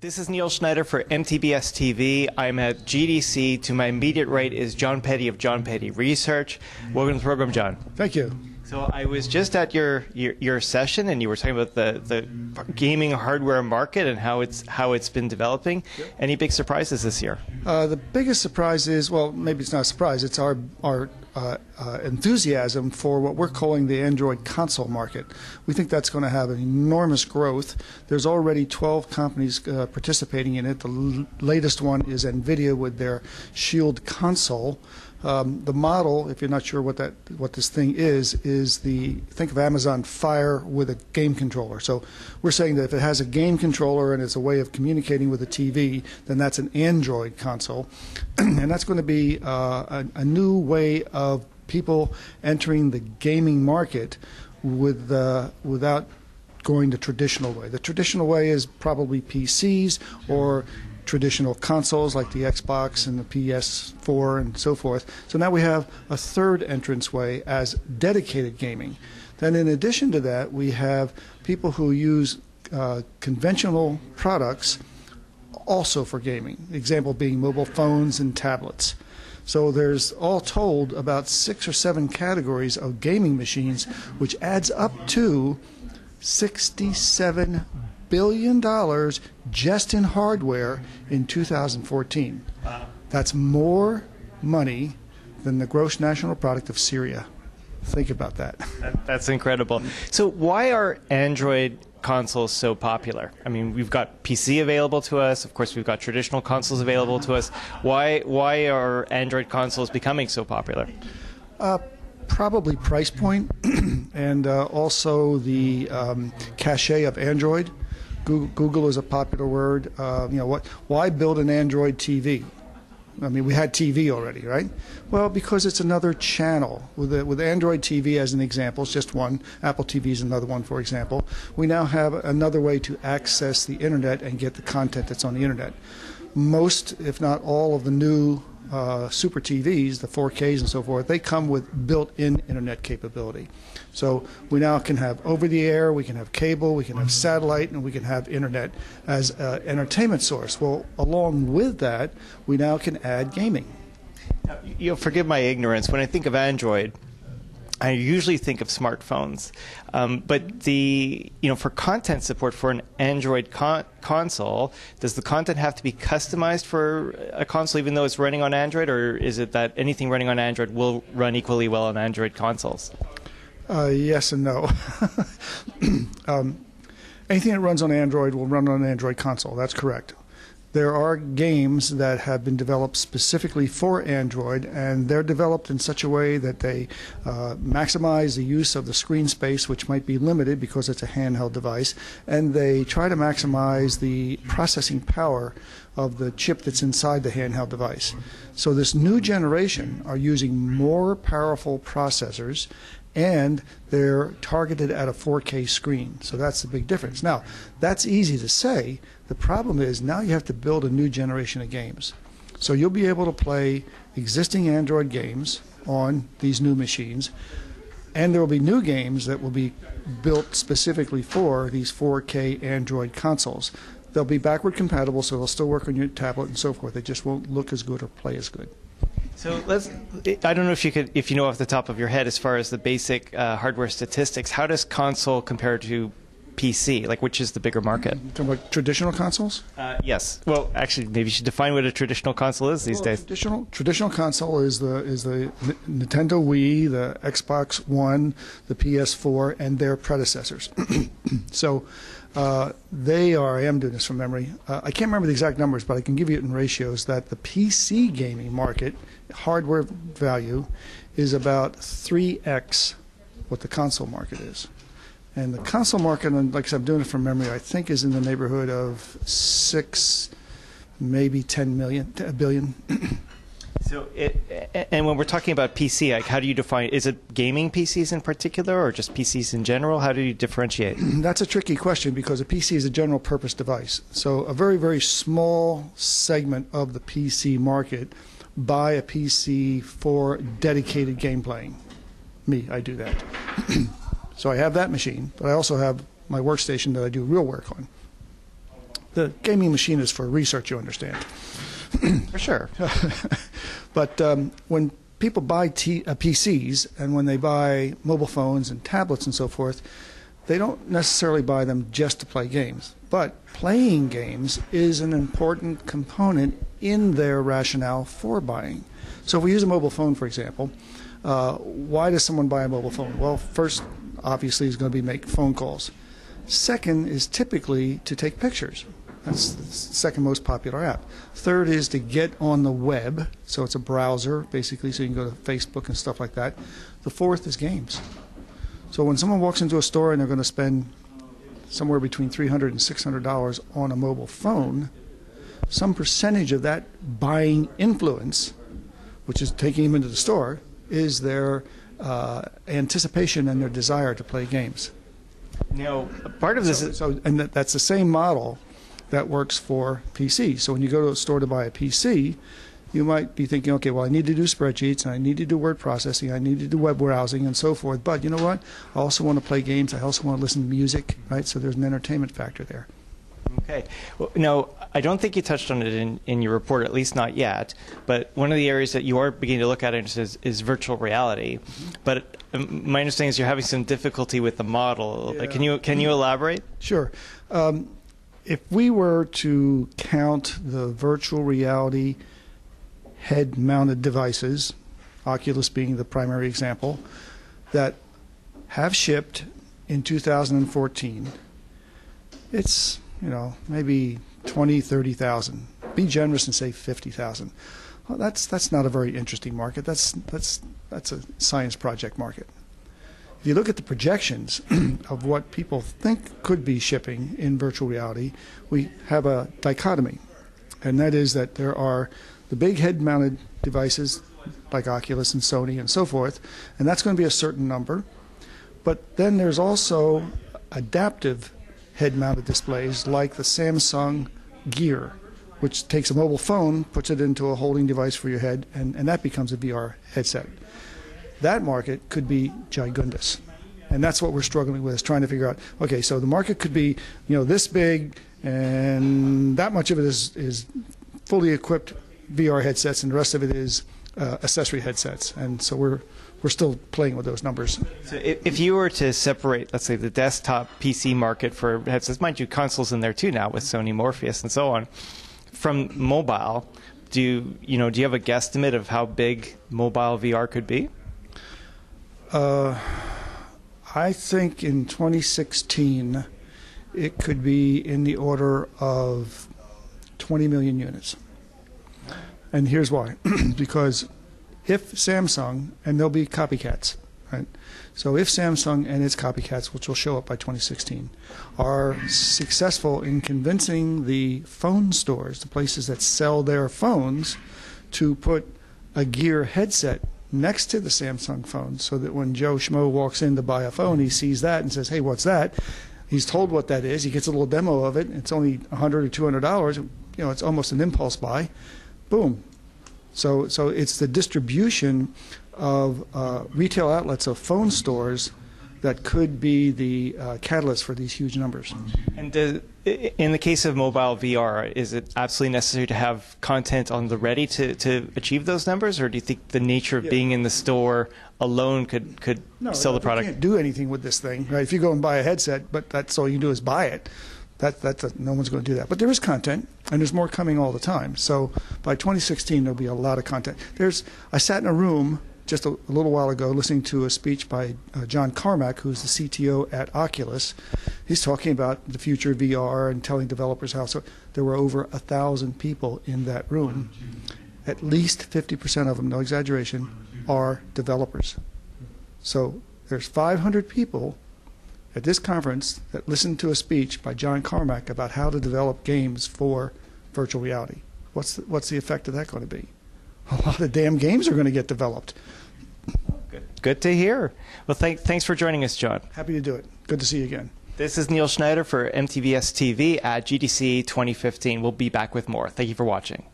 This is Neil Schneider for MTBS-TV. I'm at GDC. To my immediate right is John Peddie of John Peddie Research. Welcome to the program, John. Thank you. So I was just at your session, and you were talking about the gaming hardware market and how it's been developing. Yep. Any big surprises this year? The biggest surprise is, well, maybe it's not a surprise. It's our enthusiasm for what we're calling the Android console market. We think that's going to have an enormous growth. There's already 12 companies participating in it. The latest one is NVIDIA with their Shield console. The model, if you're not sure what this thing is think of Amazon Fire with a game controller. So we're saying that if it has a game controller and it's a way of communicating with a TV, then that's an Android console. And that's going to be a new way of people entering the gaming market without going the traditional way. The traditional way is probably PCs or traditional consoles like the Xbox and the PS4 and so forth. So now we have a third entranceway as dedicated gaming. Then in addition to that, we have people who use conventional products also for gaming. Example being mobile phones and tablets. So there's all told about 6 or 7 categories of gaming machines, which adds up to $67 billion just in hardware in 2014. Wow. That's more money than the gross national product of Syria. Think about that. That's incredible. So why are Android consoles so popular? I mean, we've got PC available to us. Of course, we've got traditional consoles available to us. Why are Android consoles becoming so popular? Probably price point and also the cachet of Android. Google is a popular word. Why build an Android TV? I mean, we had TV already, right? Well, because it's another channel. With Android TV as an example, it's just one. Apple TV is another one, for example. We now have another way to access the Internet and get the content that's on the Internet. Most, if not all, of the new super TVs, the 4Ks and so forth, they come with built-in Internet capability. So we now can have over-the-air, we can have cable, we can have satellite, and we can have Internet as an entertainment source. Well, along with that, we now can add gaming. You'll forgive my ignorance. When I think of Android, I usually think of smartphones, but for content support for an Android console, does the content have to be customized for a console even though it's running on Android, or is it that anything running on Android will run equally well on Android consoles? Yes and no. Anything that runs on Android will run on an Android console. That's correct. There are games that have been developed specifically for Android, and they're developed in such a way that they maximize the use of the screen space, which might be limited because it's a handheld device, and they try to maximize the processing power of the chip that's inside the handheld device. So this new generation are using more powerful processors, and they're targeted at a 4K screen. So that's the big difference. Now, that's easy to say. The problem is now you have to build a new generation of games. So you'll be able to play existing Android games on these new machines, and there will be new games that will be built specifically for these 4K Android consoles. They'll be backward compatible, so they'll still work on your tablet and so forth. They just won't look as good or play as good. So I don't know if you know off the top of your head as far as the basic hardware statistics, how does console compare to PC? Like, which is the bigger market? Talking about traditional consoles? Yes. Well, actually, maybe you should define what a traditional console is these days. Traditional console is the Nintendo Wii, the Xbox One, the PS4, and their predecessors. So they are, I am doing this from memory, I can't remember the exact numbers, but I can give you it in ratios, that the PC gaming market, hardware value, is about 3x what the console market is. And the console market, and like I said, I'm doing it from memory, I think is in the neighborhood of 6, maybe 10 billion. So, and when we're talking about PC, like, how do you define? Is it gaming PCs in particular, or just PCs in general? How do you differentiate? That's a tricky question because a PC is a general purpose device. So a very, very small segment of the PC market buy a PC for dedicated game playing. Me, I do that. So I have that machine, but I also have my workstation that I do real work on. The gaming machine is for research, you understand. For sure. But when people buy PCs and when they buy mobile phones and tablets and so forth, they don't necessarily buy them just to play games. But playing games is an important component in their rationale for buying. So if we use a mobile phone, for example, why does someone buy a mobile phone? Well, first, obviously, is going to be make phone calls. Second is typically to take pictures. That's the second most popular app. Third is to get on the web, so it's a browser, basically, so you can go to Facebook and stuff like that. The fourth is games. So when someone walks into a store and they're going to spend somewhere between $300 and $600 on a mobile phone, some percentage of that buying influence, which is taking them into the store, is their anticipation and their desire to play games. Now, part of this is... And that's the same model that works for PC. So when you go to a store to buy a PC, you might be thinking, okay, well, I need to do spreadsheets, and I need to do word processing, I need to do web browsing, and so forth. But you know what? I also want to play games. I also want to listen to music, right? So there's an entertainment factor there. Okay. Well, no, I don't think you touched on it in your report, at least not yet. But one of the areas that you are beginning to look at is virtual reality. But my understanding is you're having some difficulty with the model. Yeah. Can you elaborate? Sure. If we were to count the virtual reality head-mounted devices, Oculus being the primary example, that have shipped in 2014, it's, maybe 20, 30,000. Be generous and say 50,000. Well, that's not a very interesting market. That's a science project market. If you look at the projections of what people think could be shipping in virtual reality, we have a dichotomy, and that is that there are the big head-mounted devices like Oculus and Sony and so forth, and that's going to be a certain number. But then there's also adaptive head-mounted displays like the Samsung Gear, which takes a mobile phone, puts it into a holding device for your head, and that becomes a VR headset. That market could be gigundous. And that's what we're struggling with, is trying to figure out, okay, so the market could be, this big, and that much of it is fully equipped VR headsets, and the rest of it is accessory headsets. And so we're still playing with those numbers. So if you were to separate, let's say, the desktop PC market for headsets, mind you, consoles in there too now with Sony Morpheus and so on, from mobile, do you have a guesstimate of how big mobile VR could be? I think in 2016 it could be in the order of 20 million units. And here's why. Because if Samsung, and there'll be copycats, right? So if Samsung and its copycats, which will show up by 2016, are successful in convincing the phone stores, the places that sell their phones, to put a Gear headset next to the Samsung phone, so that when Joe Schmo walks in to buy a phone, he sees that and says, hey, what's that? He's told what that is. He gets a little demo of it. It's only $100 or $200. It's almost an impulse buy. Boom. So it's the distribution of retail outlets of phone stores that could be the catalyst for these huge numbers. And in the case of mobile VR, is it absolutely necessary to have content on the ready to achieve those numbers, or do you think the nature of being in the store alone could sell the product? You can't do anything with this thing, right? If you go and buy a headset, but that's all you do is buy it, no one's going to do that. But there is content, and there's more coming all the time. So by 2016, there'll be a lot of content. I sat in a room just a little while ago listening to a speech by John Carmack, who's the CTO at Oculus. He's talking about the future of VR and telling developers how. So there were over 1,000 people in that room. At least 50% of them, no exaggeration, are developers. So there's 500 people at this conference that listened to a speech by John Carmack about how to develop games for virtual reality. What's the effect of that going to be? A lot of damn games are going to get developed. Good to hear. Well, thanks for joining us, John. Happy to do it. Good to see you again. This is Neil Schneider for MTBS-TV at GDC 2015. We'll be back with more. Thank you for watching.